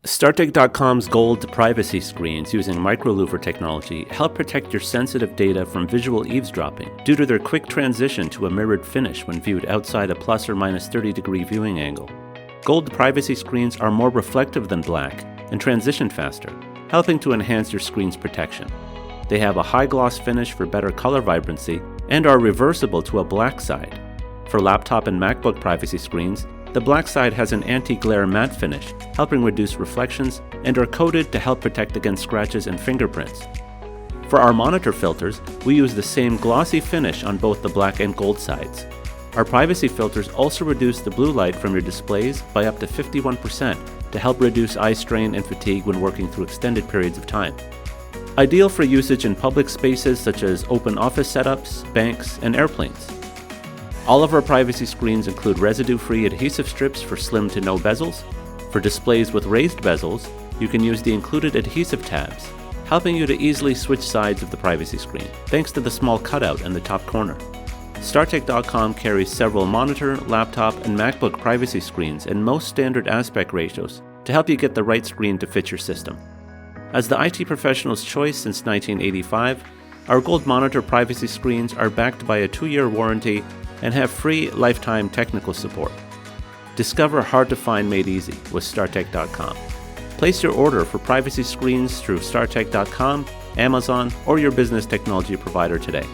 StarTech.com's gold privacy screens using Microlouver technology help protect your sensitive data from visual eavesdropping due to their quick transition to a mirrored finish when viewed outside a plus or minus 30-degree viewing angle. Gold privacy screens are more reflective than black and transition faster, helping to enhance your screen's protection. They have a high gloss finish for better color vibrancy and are reversible to a black side. For laptop and MacBook privacy screens, the black side has an anti-glare matte finish, helping reduce reflections, and are coated to help protect against scratches and fingerprints. For our monitor filters, we use the same glossy finish on both the black and gold sides. Our privacy filters also reduce the blue light from your displays by up to 51% to help reduce eye strain and fatigue when working through extended periods of time. Ideal for usage in public spaces such as open office setups, banks, and airplanes. All of our privacy screens include residue-free adhesive strips for slim to no bezels. For displays with raised bezels, you can use the included adhesive tabs, helping you to easily switch sides of the privacy screen, thanks to the small cutout in the top corner. StarTech.com carries several monitor, laptop, and MacBook privacy screens in most standard aspect ratios to help you get the right screen to fit your system. As the IT professional's choice since 1985, our gold monitor privacy screens are backed by a 2-year warranty and have free lifetime technical support. Discover hard to find made easy with StarTech.com. Place your order for privacy screens through StarTech.com, Amazon, or your business technology provider today.